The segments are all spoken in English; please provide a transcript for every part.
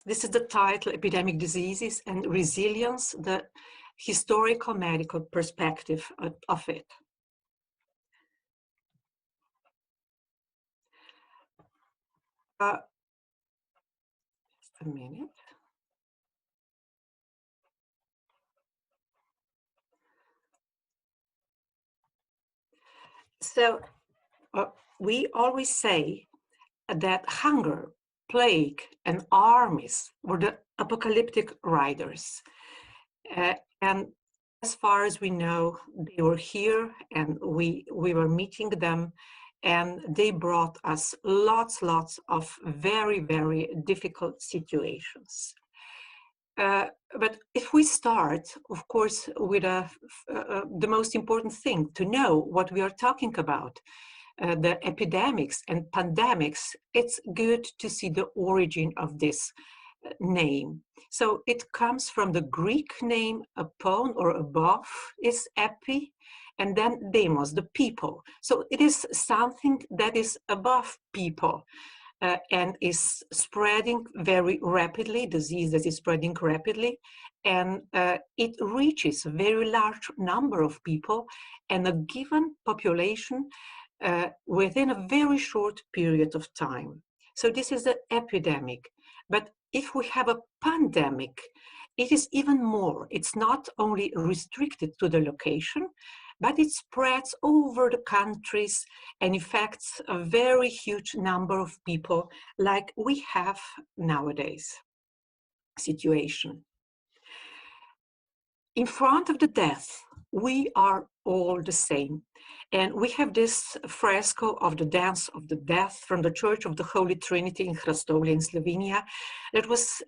This is the title, Epidemic Diseases and Resilience, the historical medical perspective of it. Just a minute. So we always say that hunger, plague, and armies were the apocalyptic riders. And as far as we know, they were here and we were meeting them, and they brought us lots of very, very difficult situations. But if we start, of course, with the most important thing, to know what we are talking about, the epidemics and pandemics, it's good to see the origin of this name. So it comes from the Greek name upon or above is epi, and then demos, the people. So it is something that is above people. And is spreading very rapidly, disease that is spreading rapidly, and it reaches a very large number of people and a given population within a very short period of time. So this is the epidemic. But if we have a pandemic, it is even more. It's not only restricted to the location, but it spreads over the countries and affects a very huge number of people, like we have nowadays situation. In front of the death, we are all the same. And we have this fresco of the Dance of the Death from the Church of the Holy Trinity in Hrastovlje in Slovenia. That was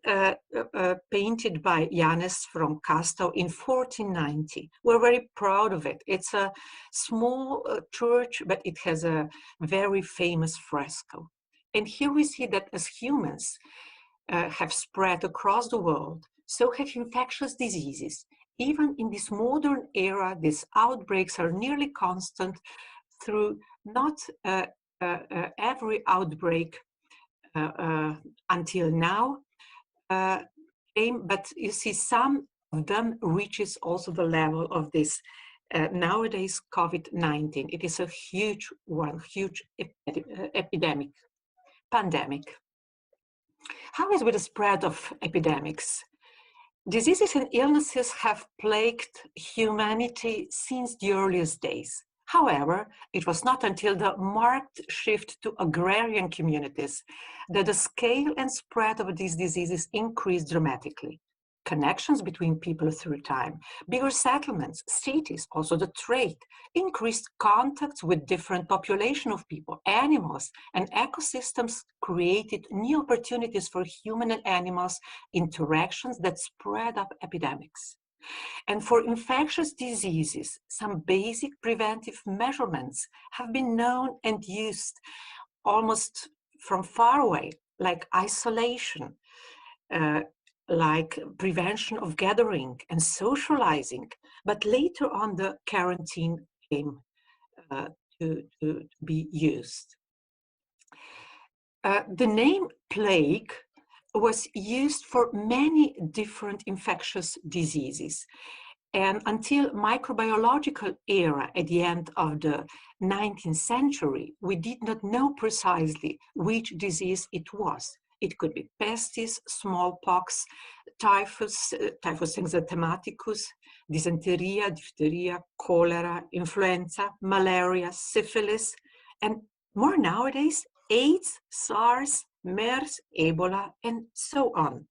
painted by Janez from Kastov in 1490. We're very proud of it. It's a small church, but it has a very famous fresco. And here we see that as humans have spread across the world, so have infectious diseases. Even in this modern era, these outbreaks are nearly constant through not every outbreak until now came, but you see some of them reaches also the level of this nowadays COVID-19. It is a huge one, huge epidemic, pandemic. How is with the spread of epidemics? Diseases and illnesses have plagued humanity since the earliest days. However, it was not until the marked shift to agrarian communities that the scale and spread of these diseases increased dramatically. Connections between people through time, bigger settlements, cities, also the trade, increased contacts with different population of people, animals, and ecosystems created new opportunities for human and animals interactions that spread up epidemics. And for infectious diseases, some basic preventive measurements have been known and used almost from far away, like isolation, like prevention of gathering and socializing, but later on the quarantine came to be used. The name plague was used for many different infectious diseases, and until microbiological era at the end of the 19th century, we did not know precisely which disease it was. It could be pestis, smallpox, typhus, typhus enzymematicus, dysenteria, diphtheria, cholera, influenza, malaria, syphilis, and more nowadays, AIDS, SARS, MERS, Ebola, and so on.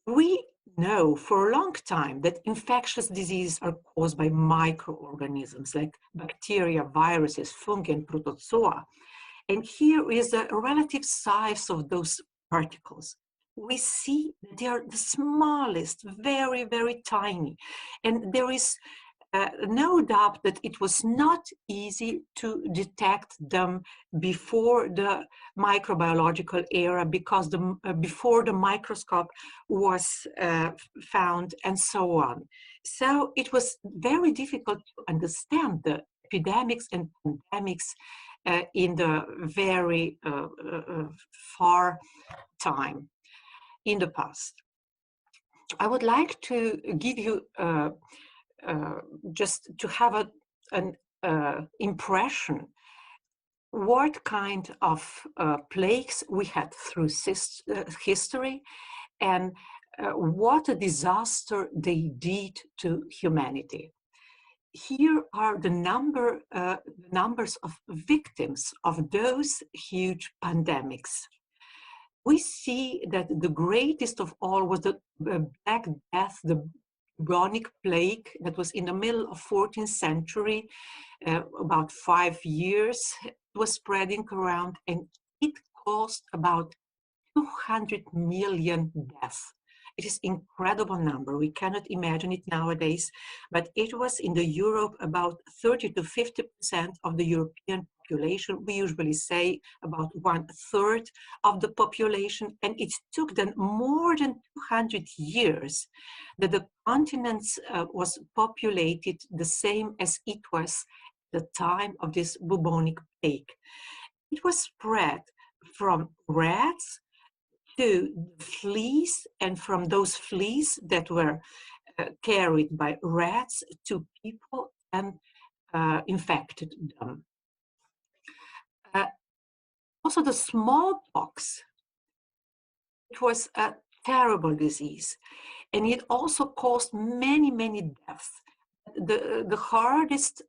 We know for a long time that infectious diseases are caused by microorganisms like bacteria, viruses, fungi, and protozoa. And here is the relative size of those particles. We see they are the smallest, very, very tiny. And there is no doubt that it was not easy to detect them before the microbiological era, because before the microscope was found and so on. So it was very difficult to understand the epidemics and pandemics in the very far time in the past. I would like to give you just to have an impression what kind of plagues we had through history, and what a disaster they did to humanity. Here are the numbers of victims of those huge pandemics. We see that the greatest of all was the Black Death, the bubonic plague that was in the middle of 14th century, about 5 years. It was spreading around, and it caused about 200 million deaths. It is an incredible number. We cannot imagine it nowadays, but it was in the Europe about 30 to 50% of the European population. We usually say about 1/3 of the population, and it took them more than 200 years that the continent was populated the same as it was at the time of this bubonic plague. It was spread from rats to fleas, and from those fleas that were carried by rats to people and infected them. Also the smallpox, it was a terrible disease, and it also caused many, many deaths. The hardest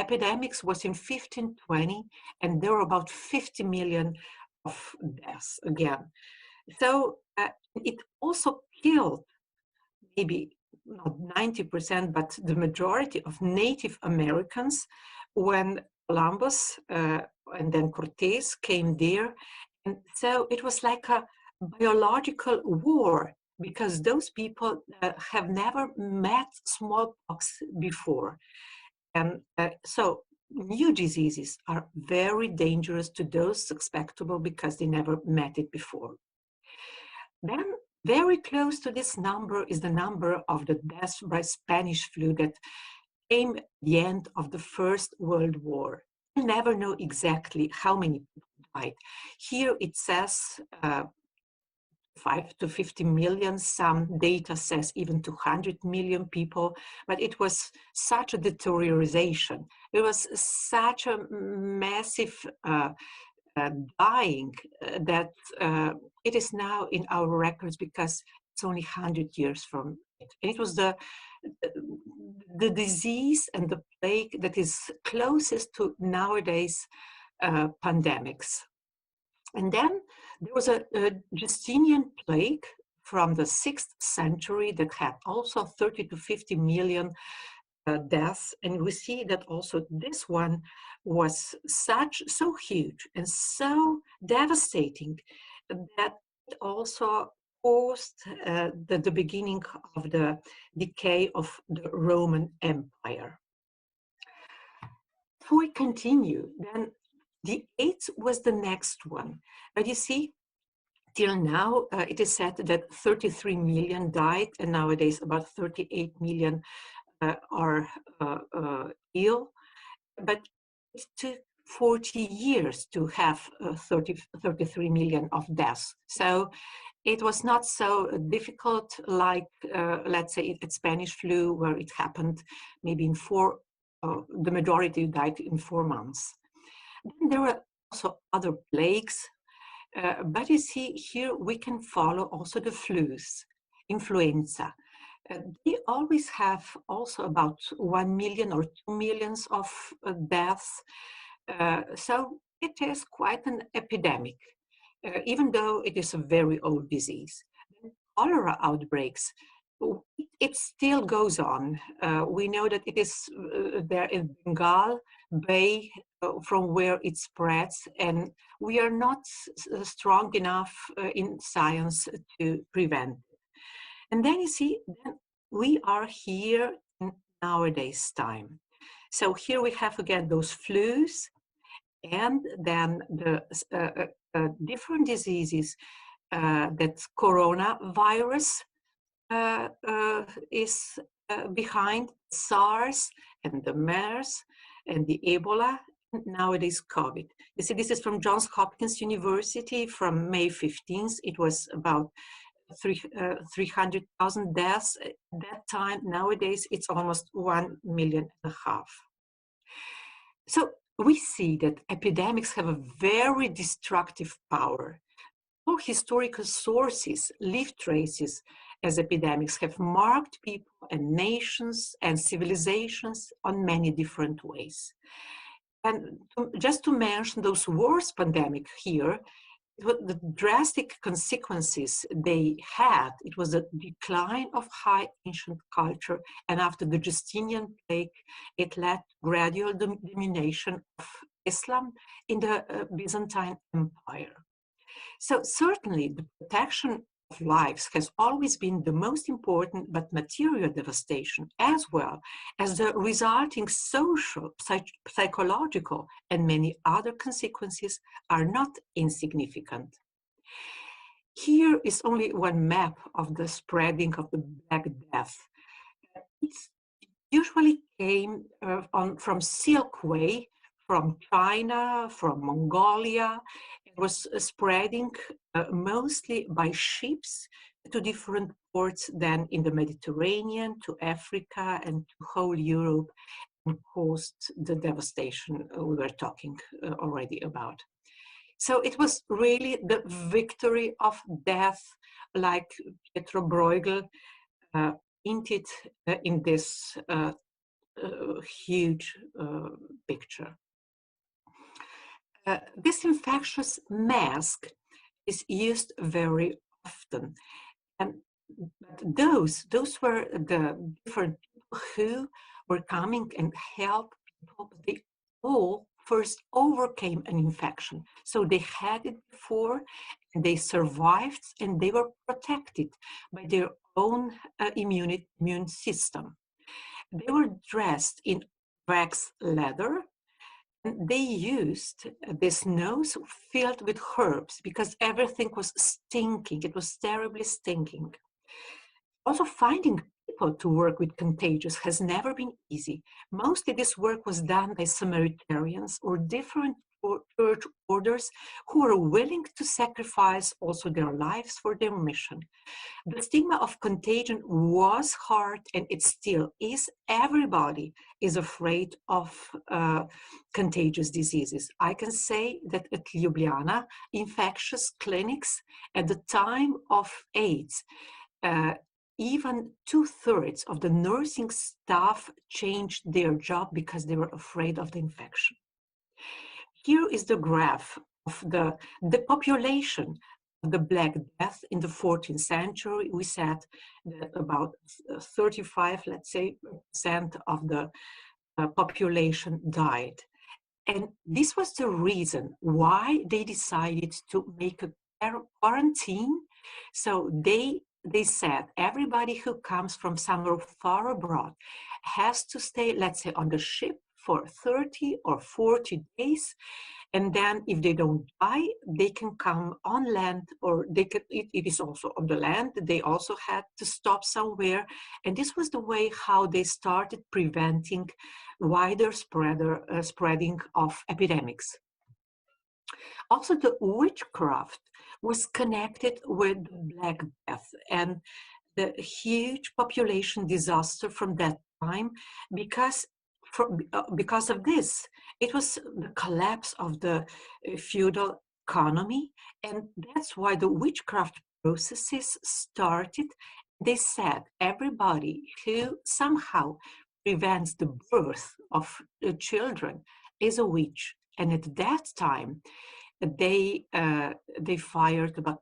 epidemics was in 1520, and there were about 50 million of deaths again. So it also killed maybe not 90%, but the majority of Native Americans when Columbus and then Cortez came there. And so it was like a biological war, because those people have never met smallpox before. And so new diseases are very dangerous to those susceptible because they never met it before. Then very close to this number is the number of the deaths by Spanish flu that came at the end of the First World War. We never know exactly how many people died. Here it says 5 to 50 million, some data says even 200 million people, but it was such a deterioration. It was such a massive dying that it is now in our records because it's only 100 years from it. And it was the disease and the plague that is closest to nowadays pandemics. And then there was a Justinian plague from the 6th century that had also 30 to 50 million deaths, and we see that also this one was so huge and so devastating that it also caused the beginning of the decay of the Roman Empire. If we continue, then the AIDS was the next one, but you see, till now it is said that 33 million died, and nowadays about 38 million are ill, but it took 40 years to have 33 million of deaths. So it was not so difficult like, let's say, at Spanish flu, where it happened maybe in the majority died in 4 months. Then there were also other plagues, but you see here we can follow also the flus, influenza. They always have also about 1 million or 2 million of deaths. So it is quite an epidemic, even though it is a very old disease. Cholera outbreaks, it still goes on. We know that it is there in Bengal Bay from where it spreads, and we are not strong enough in science to prevent it. And then you see, then we are here in nowadays time. So here we have again those flus, and then the different diseases that coronavirus is behind, SARS and the MERS and the Ebola nowadays COVID. You see, this is from Johns Hopkins University from May 15th. It was about 300,000 deaths at that time. Nowadays, it's almost 1.5 million. So we see that epidemics have a very destructive power. All historical sources leave traces as epidemics have marked people and nations and civilizations on many different ways. And just to mention those worst pandemic here, the drastic consequences they had, it was a decline of high ancient culture, and after the Justinian plague, it led to gradual domination of Islam in the Byzantine Empire. So certainly the protection of lives has always been the most important, but material devastation, as well as the resulting social, psychological, and many other consequences are not insignificant. Here is only one map of the spreading of the Black Death. It usually came from Silk Way, from China, from Mongolia. It was spreading mostly by ships to different ports, then in the Mediterranean, to Africa, and to whole Europe, and caused the devastation we were talking already about. So it was really the victory of death, like Pietro Bruegel hinted in this huge picture. This infectious mask is used very often, and those were the different people who were coming and helped people. They all first overcame an infection, so they had it before, and they survived, and they were protected by their own immune system. They were dressed in wax leather. They used this nose filled with herbs because everything was stinking. It was terribly stinking. Also, finding people to work with contagious has never been easy. Mostly this work was done by Samaritans or different church orders who were willing to sacrifice also their lives for their mission. The stigma of contagion was hard, and it still is. Everybody is afraid of contagious diseases. I can say that at Ljubljana, infectious clinics at the time of AIDS, even 2/3 of the nursing staff changed their job because they were afraid of the infection. Here is the graph of the population of the Black Death in the 14th century. We said that about 35, let's say, % of the population died. And this was the reason why they decided to make a quarantine. So they said everybody who comes from somewhere far abroad has to stay, let's say, on the ship for 30 or 40 days. And then if they don't die, they can come on land, or they could, it is also on the land. They also had to stop somewhere. And this was the way how they started preventing wider spreading of epidemics. Also, the witchcraft was connected with Black Death and the huge population disaster from that time, because of this. It was the collapse of the feudal economy, and that's why the witchcraft processes started. They said everybody who somehow prevents the birth of children is a witch. And at that time, they fired about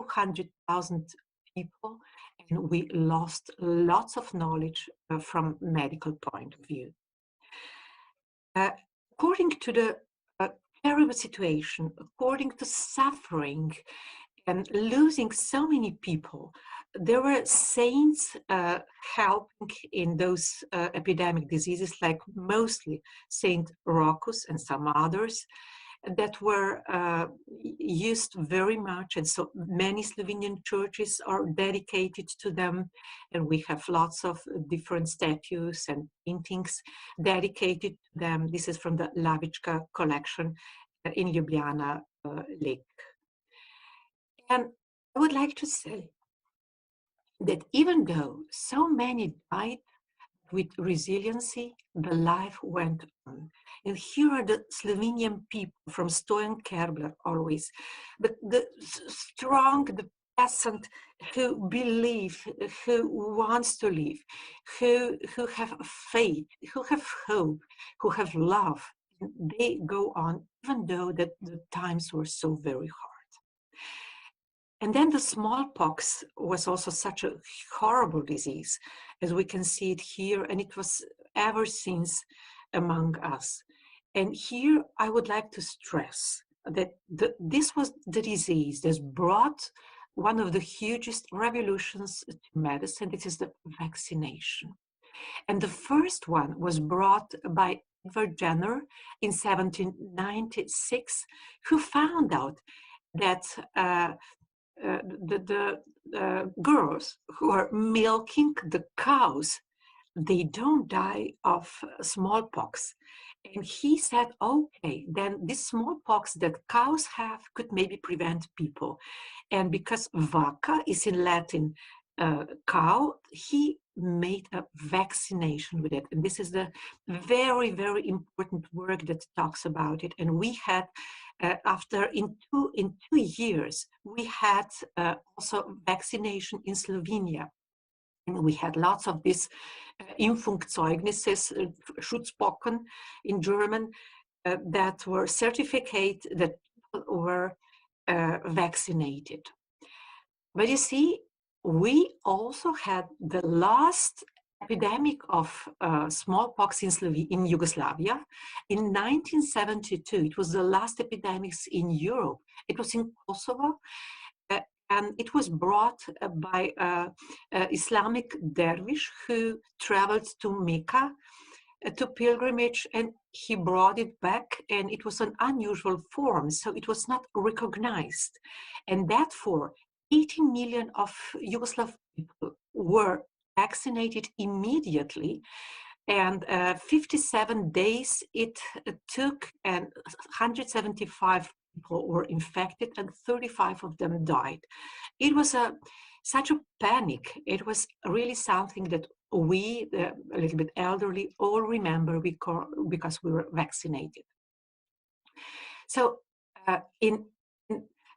200,000 people, and we lost lots of knowledge from medical point of view. According to the terrible situation, according to suffering and losing so many people, there were saints helping in those epidemic diseases, like mostly Saint Rocus and some others. that were used very much, and so many Slovenian churches are dedicated to them, and we have lots of different statues and paintings dedicated to them. This is from the Lavička collection in Ljubljana Lake. And I would like to say that even though so many died, with resiliency, the life went on. And here are the Slovenian people from Stojan Kerbler always, the strong, the peasant who believe, who wants to live, who have faith, who have hope, who have love. They go on, even though that the times were so very hard. And then the smallpox was also such a horrible disease, as we can see it here, and it was ever since among us. And here I would like to stress that this was the disease that brought one of the hugest revolutions to medicine. This is the vaccination. And the first one was brought by Edward Jenner in 1796, who found out that the girls who are milking the cows, they don't die of smallpox. And he said, okay, then this smallpox that cows have could maybe prevent people. And because vacca is in Latin cow, he made a vaccination with it. And this is the very, very important work that talks about it. And we had in two years, we had also vaccination in Slovenia. And we had lots of these Impfungszeugnisses, Schutzbocken in German, that were certificate that people were vaccinated. But you see, we also had the last epidemic of smallpox in Yugoslavia in 1972. It was the last epidemics in Europe. It was in Kosovo, and it was brought by Islamic dervish who traveled to Mecca to pilgrimage, and he brought it back, and it was an unusual form, so it was not recognized. And therefore, 18 million of Yugoslav people were vaccinated immediately, and 57 days it took, and 175 people were infected, and 35 of them died. It was such a panic. It was really something that we, a little bit elderly, all remember because we were vaccinated. So in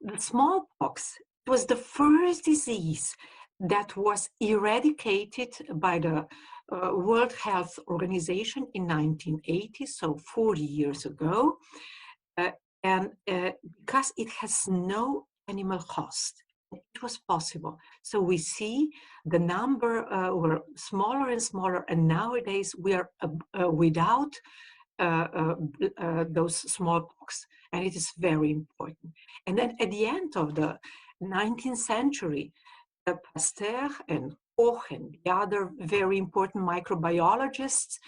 the smallpox, it was the first disease that was eradicated by the World Health Organization in 1980, so 40 years ago, and because it has no animal cost, it was possible. So we see the number were smaller and smaller, and nowadays we are without those smallpox, and it is very important. And then at the end of the 19th century, Pasteur and Koch and the other very important microbiologists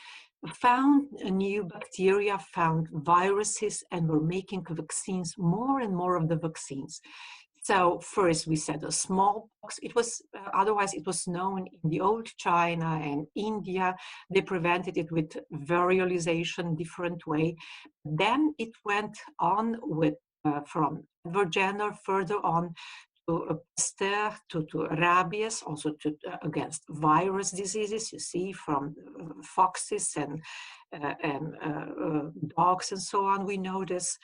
found a new bacteria, found viruses, and were making vaccines, more and more of the vaccines. So first we said a smallpox. It was otherwise it was known in the old China and India. They prevented it with variolization, different way. Then it went on with from Edward Jenner further on to Pasteur, to rabies, also to against virus diseases. You see, from foxes and dogs and so on. We know this.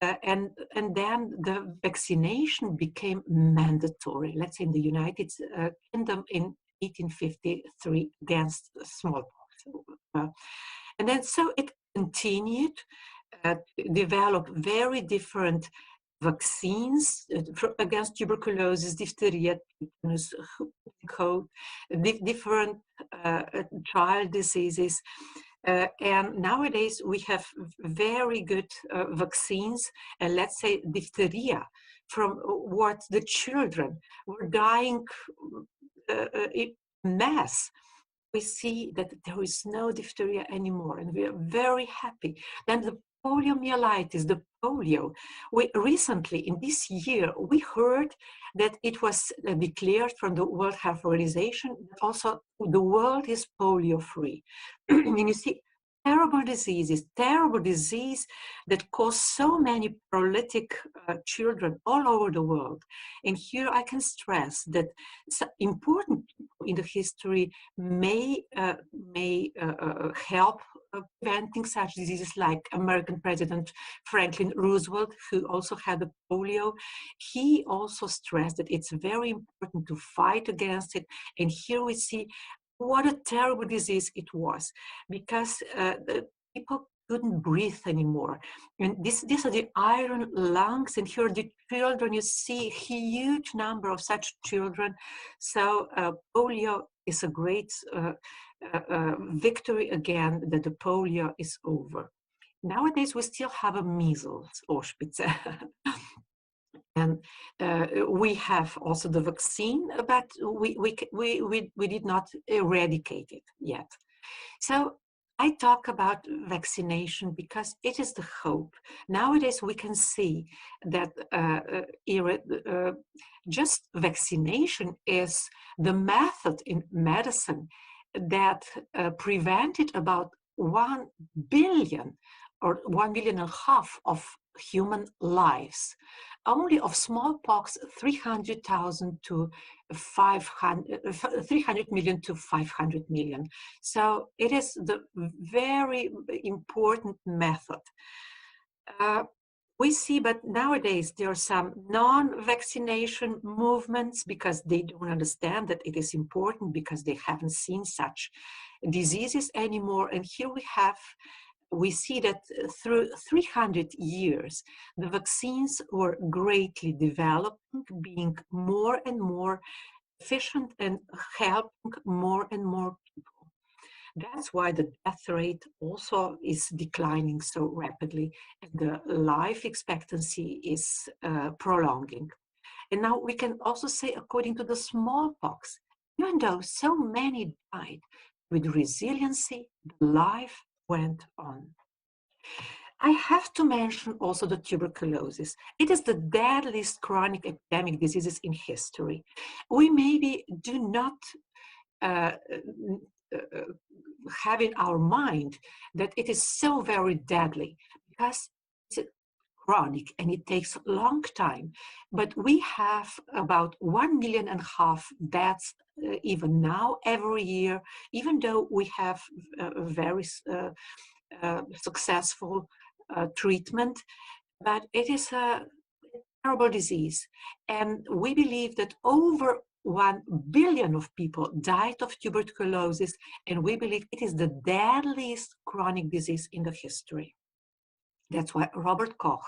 And then the vaccination became mandatory, let's say in the United Kingdom in 1853 against smallpox. And then so it continued to develop very different vaccines against tuberculosis, diphtheria, tetanus, cold, different child diseases. And nowadays we have very good vaccines, and let's say diphtheria, from what the children were dying in mass. We see that there is no diphtheria anymore, and we are very happy. Then the poliomyelitis, the polio. We recently, in this year, we heard that it was declared from the World Health Organization that also the world is polio-free. And you see, terrible disease that cause so many paralytic children all over the world. And here I can stress that important people in the history may help preventing such diseases, like American President Franklin Roosevelt, who also had the polio. He also stressed that it's very important to fight against it. And here we see what a terrible disease it was, because the people couldn't breathe anymore. And these are the iron lungs, and here the children, you see a huge number of such children. So polio is a great victory again, that the polio is over. Nowadays, we still have a measles, Ospitze. And we have also the vaccine, but we did not eradicate it yet. So I talk about vaccination because it is the hope. Nowadays, we can see that just vaccination is the method in medicine that prevented about 1 billion or 1.5 billion of human lives. Only of smallpox, 300,000 to 300 million to 500 million. So it is the very important method. We see, but nowadays there are some non-vaccination movements because they don't understand that it is important, because they haven't seen such diseases anymore. And here we see that through 300 years, the vaccines were greatly developing, being more and more efficient and helping more and more people. That's why the death rate also is declining so rapidly, and the life expectancy is prolonging. And now we can also say, according to the smallpox, even though so many died, with resiliency, the life went on. I have to mention also the tuberculosis. It is the deadliest chronic epidemic diseases in history. We maybe do not have in our mind that it is so very deadly, because it's chronic and it takes a long time. But we have about 1.5 million deaths even now every year, even though we have very successful treatment. But it is a terrible disease, and we believe that over 1 billion of people died of tuberculosis, and we believe it is the deadliest chronic disease in the history. That's why Robert Koch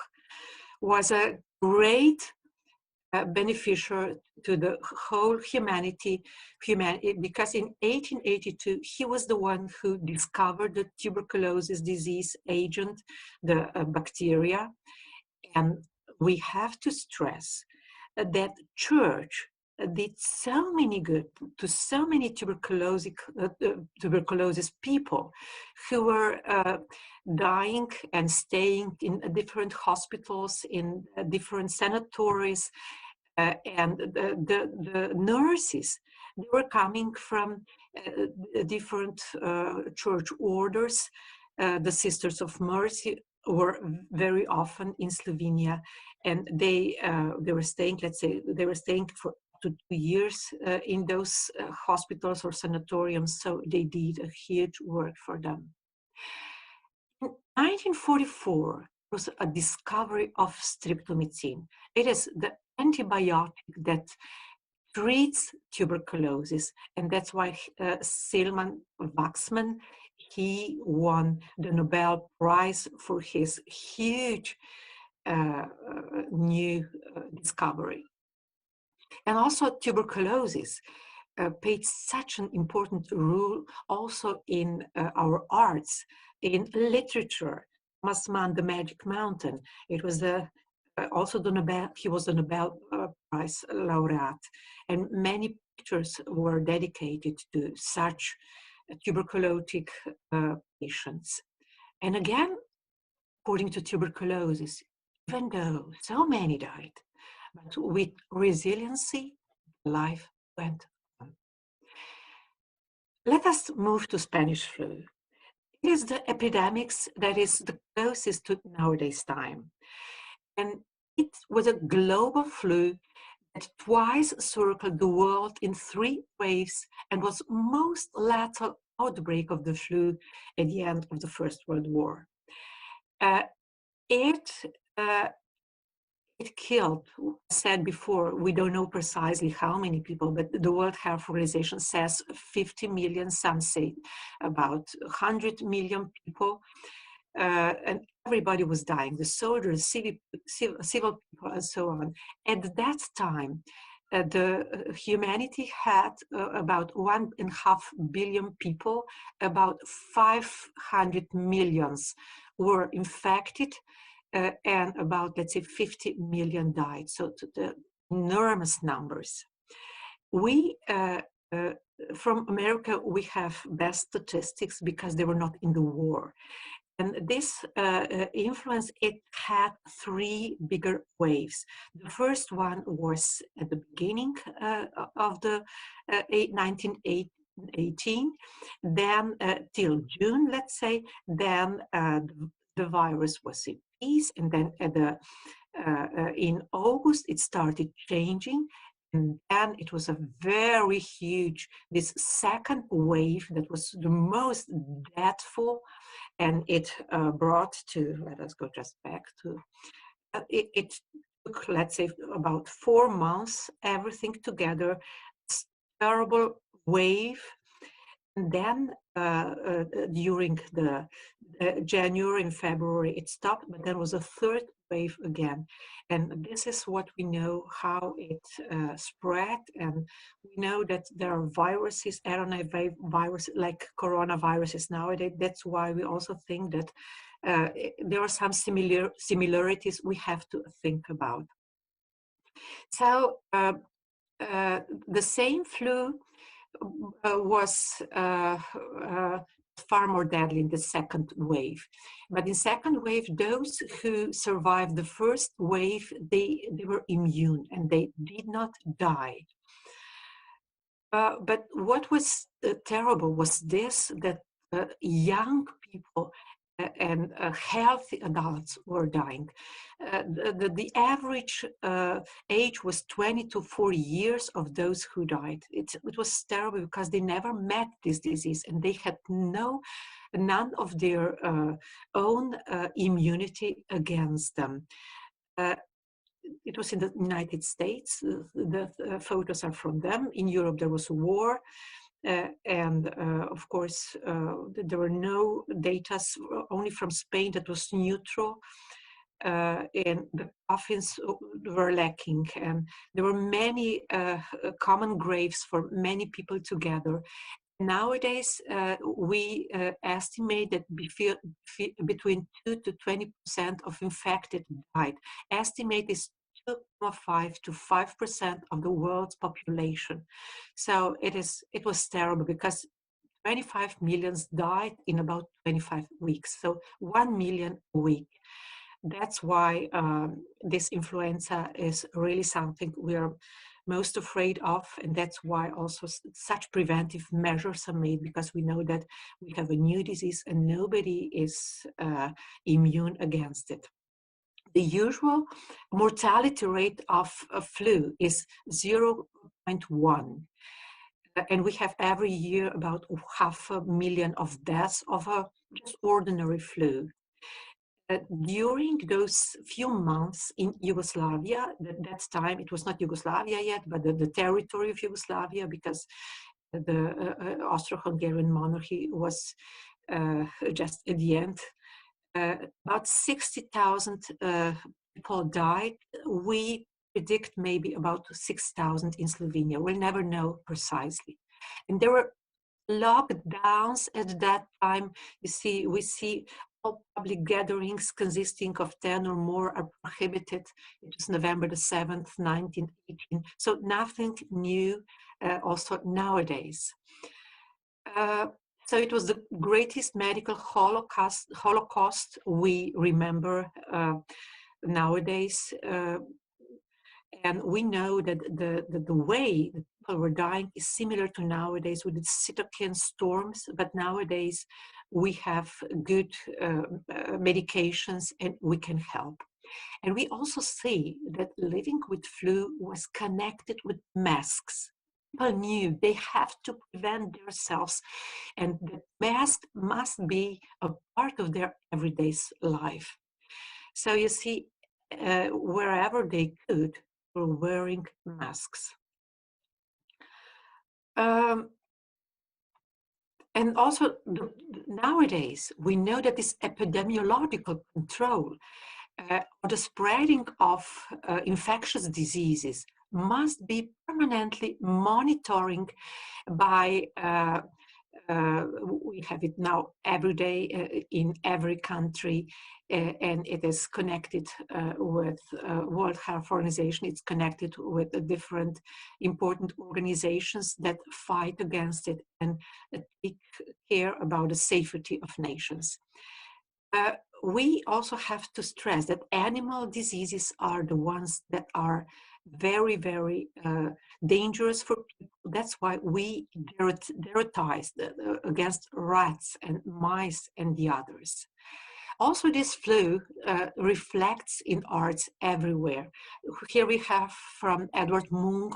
was a great beneficiary to the whole humanity, because in 1882 he was the one who discovered the tuberculosis disease agent, the bacteria. And we have to stress that Church did so many good to so many tuberculosis people who were dying and staying in different hospitals, in different sanatories, and the nurses, they were coming from different church orders. The Sisters of Mercy were very often in Slovenia, and they were staying, let's say, they were staying for to 2 years in those hospitals or sanatoriums, so they did a huge work for them. In 1944 was a discovery of streptomycin. It is the antibiotic that treats tuberculosis, and that's why Silman Waxman, he won the Nobel Prize for his huge new discovery. And also tuberculosis played such an important role also in our arts, in literature. Thomas Mann, The Magic Mountain. It was also the Nobel, he was the Nobel Prize laureate, and many pictures were dedicated to such tuberculotic patients. And again, according to tuberculosis, even though so many died. But with resiliency, life went on. Let us move to Spanish flu. It is the epidemics that is the closest to nowadays time. And it was a global flu that twice circled the world in 3 waves and was most lethal outbreak of the flu at the end of the First World War. It killed, said before, we don't know precisely how many people, but the World Health Organization says 50 million, some say about 100 million people, and everybody was dying, the soldiers, civil people, and so on. At that time, the humanity had about 1.5 billion people, about 500 millions were infected, and about, let's say, 50 million died. So the enormous numbers. We, from America, we have best statistics because they were not in the war. And this influence, it had 3 bigger waves. The first one was at the beginning of the 1918, then till June, let's say, then the virus was in peace, and then in August it started changing, and then it was a very huge, this second wave that was the most deathful, and it brought to, let us go just back to, it took, let's say, about 4 months, everything together, terrible wave. And then during the January and February, it stopped, but there was a 3rd wave again. And this is what we know, how it spread. And we know that there are viruses, RNA viruses, like coronaviruses nowadays. That's why we also think that there are some similarities we have to think about. So the same flu was far more deadly in the second wave. But in second wave, those who survived the first wave, they were immune and they did not die. But what was terrible was this, that young people and healthy adults were dying. The average age was 20 to 40 years of those who died. It was terrible because they never met this disease and they had none of their own immunity against them. It was in the United States. The photos are from them. In Europe, there was a war. Of course, there were no data, only from Spain that was neutral, and the coffins were lacking, and there were many common graves for many people together. Nowadays, we estimate that between 2 to 20% of infected died. Estimate is 2.5 to 5% of the world's population. So it was terrible because 25 million died in about 25 weeks. So 1 million a week. That's why this influenza is really something we are most afraid of, and that's why also such preventive measures are made, because we know that we have a new disease and nobody is immune against it. The usual mortality rate of flu is 0.1. And we have every year about 500,000 of deaths of a just ordinary flu. During those few months in Yugoslavia, at that time it was not Yugoslavia yet, but the territory of Yugoslavia, because the Austro-Hungarian monarchy was just at the end. About 60,000 people died. We predict maybe about 6,000 in Slovenia. We'll never know precisely. And there were lockdowns at that time. You see, we see all public gatherings consisting of 10 or more are prohibited. It was November the 7th, 1918. So nothing new also nowadays. So it was the greatest medical holocaust we remember nowadays. And we know that the way that people were dying is similar to nowadays with the cytokine storms, but nowadays we have good medications and we can help. And we also see that living with flu was connected with masks. People knew they have to prevent themselves, and the mask must be a part of their everyday life. So you see, wherever they could, were wearing masks. And also, nowadays, we know that this epidemiological control or the spreading of infectious diseases must be permanently monitoring by we have it now every day in every country, and it is connected with World Health Organization. It's connected with the different important organizations that fight against it and take care about the safety of nations. We also have to stress that animal diseases are the ones that are very, very dangerous for people. That's why we deratize against rats and mice and the others. Also, this flu reflects in arts everywhere. Here we have from Edward Munch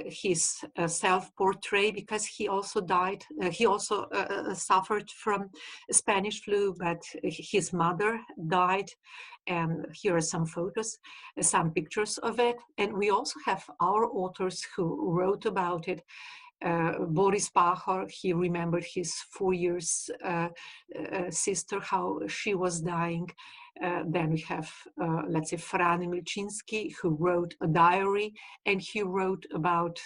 his self-portrait, because he also died. He also suffered from Spanish flu, but his mother died. And here are some photos, some pictures of it. And we also have our authors who wrote about it. Boris Pachor, he remembered his 4 years sister, how she was dying. Then we have, let's say, Frane Milczynski, who wrote a diary, and he wrote about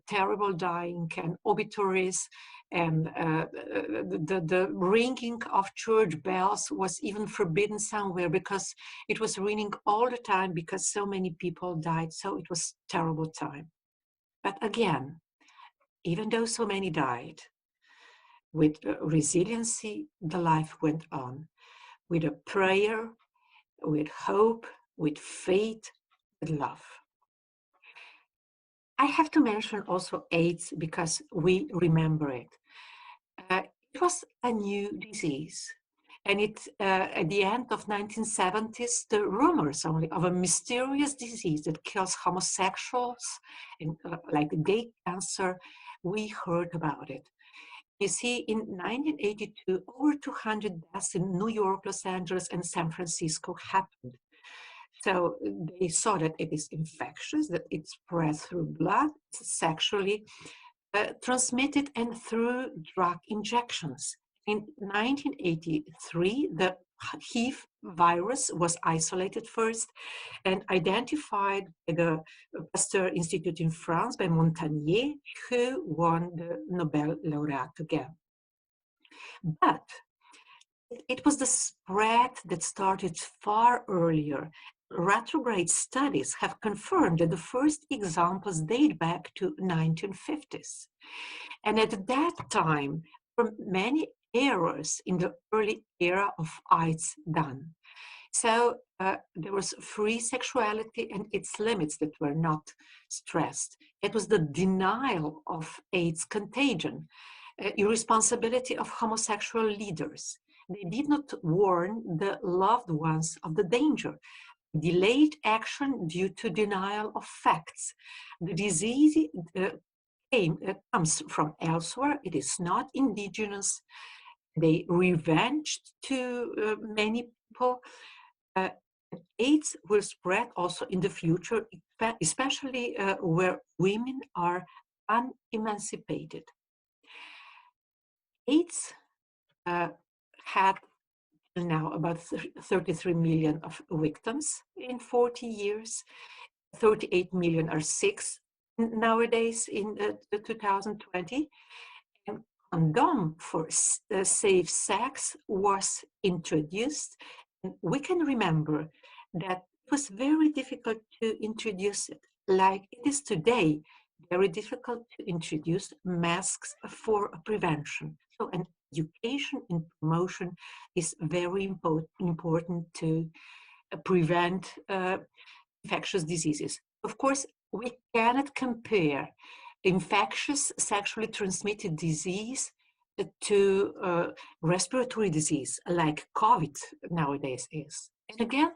terrible dying and obituaries. And the ringing of church bells was even forbidden somewhere, because it was ringing all the time because so many people died. So it was a terrible time. But again, even though so many died, with resiliency, the life went on. With a prayer, with hope, with faith, with love. I have to mention also AIDS, because we remember it. It was a new disease. And it, at the end of 1970s, the rumors only of a mysterious disease that kills homosexuals, and, like gay cancer, we heard about it. You see, in 1982, over 200 deaths in New York, Los Angeles, and San Francisco happened. So they saw that it is infectious, that it spreads through blood, sexually transmitted, and through drug injections. In 1983, the HIV virus was isolated first and identified by the Pasteur Institute in France by Montagnier, who won the Nobel laureate again. But it was the spread that started far earlier. Retrograde studies have confirmed that the first examples date back to 1950s. And at that time, there were many errors in the early era of AIDS done. So there was free sexuality and its limits that were not stressed. It was the denial of AIDS contagion, irresponsibility of homosexual leaders. They did not warn the loved ones of the danger. Delayed action due to denial of facts. The disease comes from elsewhere. It is not indigenous. They revenged to many people. AIDS will spread also in the future, especially where women are unemancipated. AIDS had now about 33 million of victims in 40 years. 38 million are sick nowadays in 2020. And condom for safe sex was introduced. And we can remember that it was very difficult to introduce it. Like it is today, very difficult to introduce masks for prevention. So an education and promotion is very important to prevent infectious diseases. Of course, we cannot compare infectious sexually transmitted disease to respiratory disease like COVID nowadays is. And again,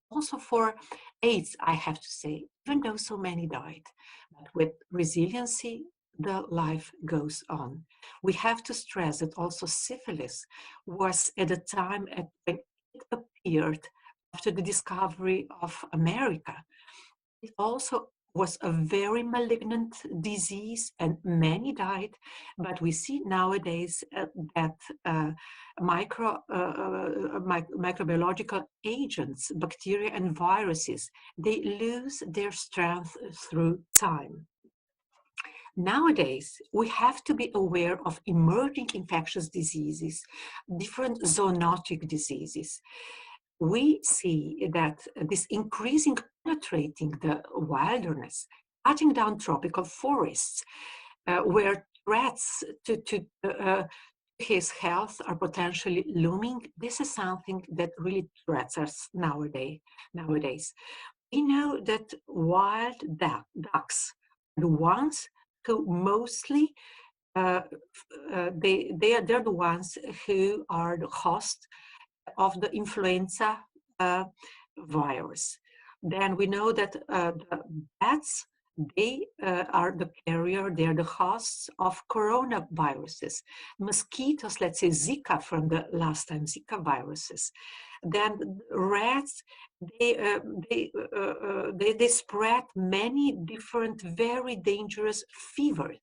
also for AIDS, I have to say, even though so many died, but with resiliency, the life goes on. We have to stress that also syphilis was at a time when it appeared after the discovery of America. It also was a very malignant disease and many died, but we see nowadays that microbiological agents, bacteria and viruses, they lose their strength through time. Nowadays, we have to be aware of emerging infectious diseases, different zoonotic diseases. We see that this increasing penetrating the wilderness, cutting down tropical forests, where threats to his health are potentially looming. This is something that really threats us nowadays. We know that wild ducks, the ones who mostly they're the ones who are the host of the influenza virus. Then we know that the bats, they are the carrier, they're the hosts of coronaviruses. Mosquitoes, let's say Zika from the last time, Zika viruses. Then rats, they spread many different, very dangerous fevers.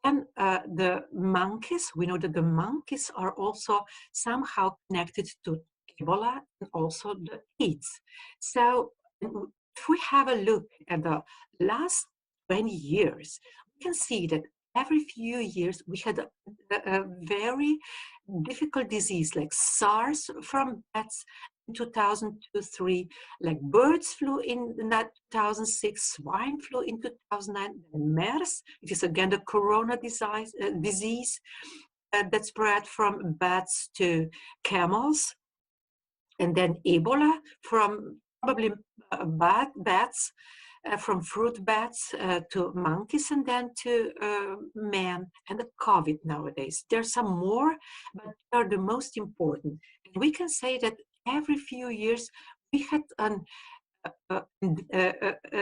And the monkeys, we know that the monkeys are also somehow connected to Ebola and also the AIDS. So if we have a look at the last 20 years, we can see that every few years we had a very difficult disease like SARS from bats in 2002-03, like birds flu in 2006, swine flu in 2009, and MERS, it is again the corona disease that spread from bats to camels, and then Ebola from probably bats, from fruit bats to monkeys, and then to man, and the COVID nowadays. There's some more, but they are the most important. And we can say that every few years we had an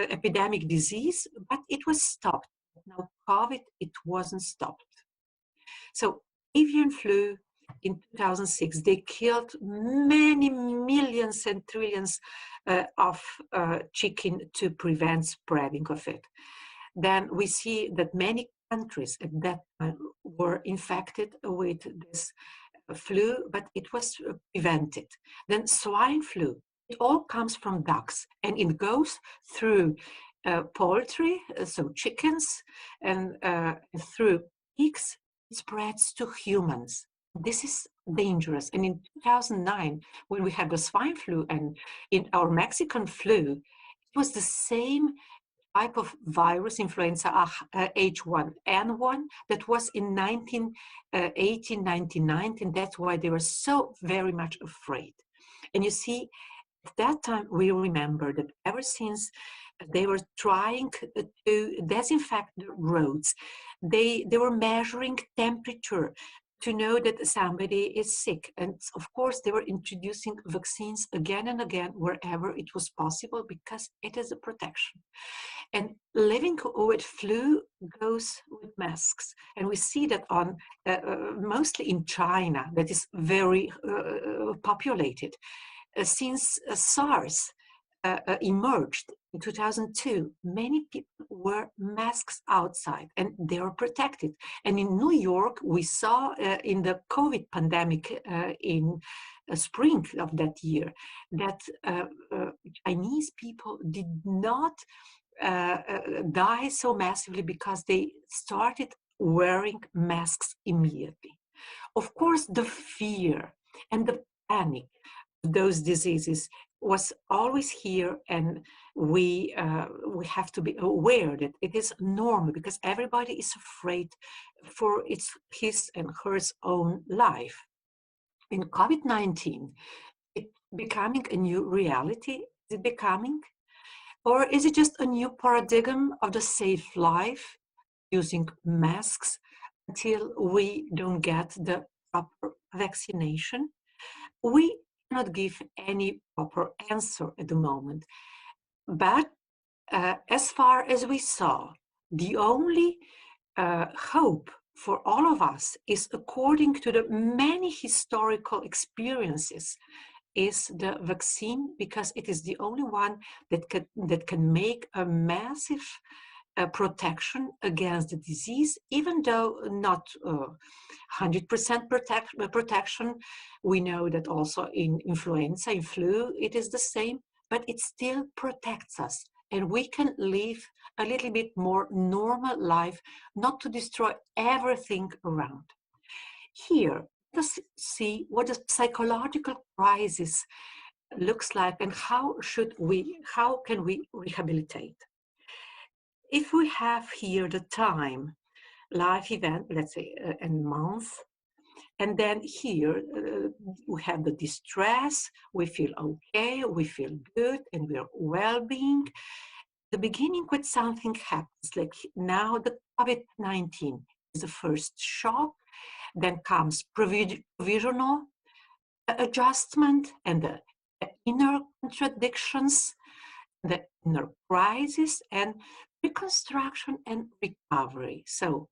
epidemic disease, but it was stopped. Now COVID, it wasn't stopped. So avian flu in 2006, they killed many millions and trillions of chicken to prevent spreading of it. Then we see that many countries at that time were infected with this flu, but it was prevented. Then swine flu, it all comes from ducks, and it goes through poultry, so chickens, and through pigs, it spreads to humans. This is dangerous. And in 2009, when we had the swine flu and in our Mexican flu, it was the same type of virus, influenza H1N1, that was in 1918, 1919. That's why they were so very much afraid. And you see, at that time, we remember that ever since they were trying to disinfect the roads, they were measuring temperature to know that somebody is sick. And of course, they were introducing vaccines again and again wherever it was possible, because it is a protection. And living with flu goes with masks. And we see that on mostly in China, that is very populated. Since SARS emerged in 2002, many people wear masks outside and they are protected. And in New York, we saw in the COVID pandemic in spring of that year that Chinese people did not die so massively because they started wearing masks immediately. Of course, the fear and the panic of those diseases was always here, and we have to be aware that it is normal, because everybody is afraid for his and her own life. In COVID-19, it becoming a new reality? Is it becoming? Or is it just a new paradigm of the safe life, using masks until we don't get the proper vaccination? We cannot give any proper answer at the moment. But as far as we saw, the only hope for all of us is, according to the many historical experiences, is the vaccine, because it is the only one that can make a massive protection against the disease, even though not 100% protection. We know that also in influenza, in flu, it is the same, but it still protects us, and we can live a little bit more normal life, not to destroy everything around. Here, let's see what the psychological crisis looks like, and how can we rehabilitate. If we have here the time, life event, let's say a month, and then here we have the distress, we feel okay, we feel good, and we're well-being. The beginning with something happens, like now the COVID-19 is the first shock, then comes provisional adjustment, and the inner contradictions, the inner crisis, and reconstruction and recovery. So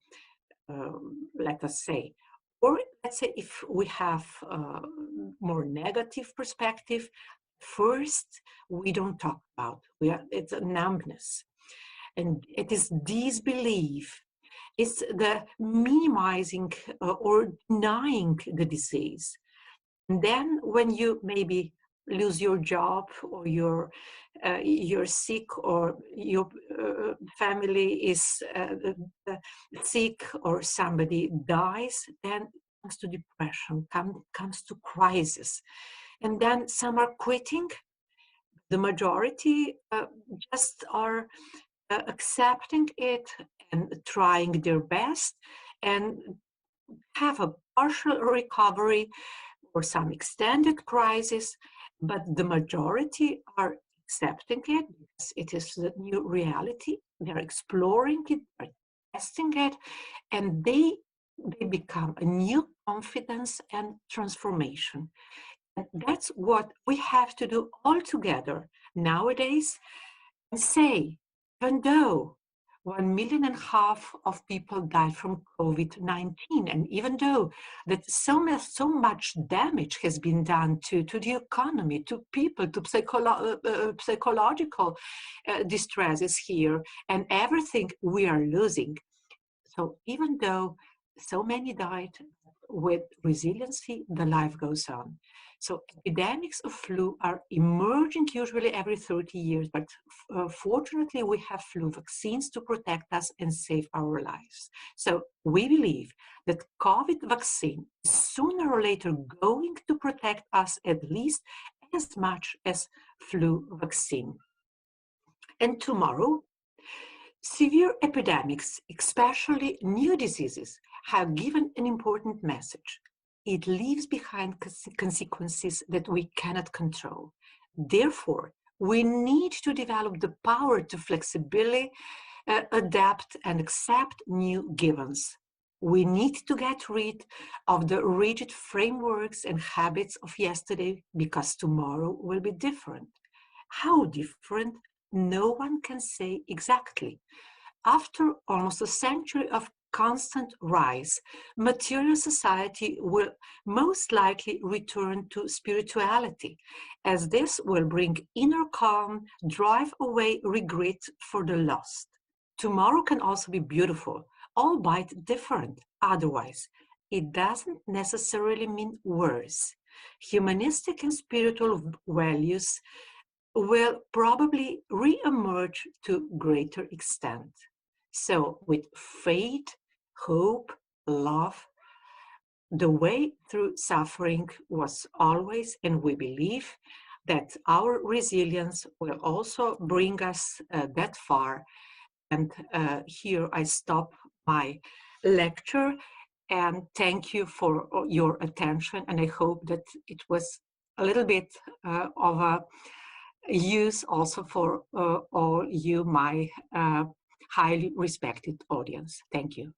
let us say, or let's say if we have a more negative perspective, first we don't talk about, it's a numbness, and it is disbelief, it's the minimizing or denying the disease. And then when you maybe lose your job, or you're sick, or your family is sick, or somebody dies, then it comes to depression, comes to crisis. And then some are quitting. The majority just are accepting it and trying their best, and have a partial recovery or some extended crisis, but the majority are accepting it because it is the new reality. They're exploring it, they're testing it, and they become a new confidence and transformation. And that's what we have to do all together nowadays, and say, even though 1.5 million of people died from COVID-19, and even though that so much damage has been done to the economy, to people, to psychological distresses here, and everything we are losing. So even though so many died, with resiliency, the life goes on. So epidemics of flu are emerging usually every 30 years, but fortunately we have flu vaccines to protect us and save our lives. So we believe that COVID vaccine is sooner or later going to protect us at least as much as flu vaccine. And tomorrow, severe epidemics, especially new diseases, have given an important message. It leaves behind consequences that we cannot control. Therefore, we need to develop the power to flexibly adapt and accept new givens. We need to get rid of the rigid frameworks and habits of yesterday, because tomorrow will be different. How different? No one can say exactly. After almost a century of constant rise, material society will most likely return to spirituality, as this will bring inner calm, drive away regret for the lost. Tomorrow can also be beautiful, albeit different. Otherwise, it doesn't necessarily mean worse. Humanistic and spiritual values will probably re-emerge to greater extent. So with faith, hope, love, the way through suffering was always, and we believe, that our resilience will also bring us that far. And here I stop my lecture, and thank you for your attention. And I hope that it was a little bit of a use also for all you, my highly respected audience. Thank you.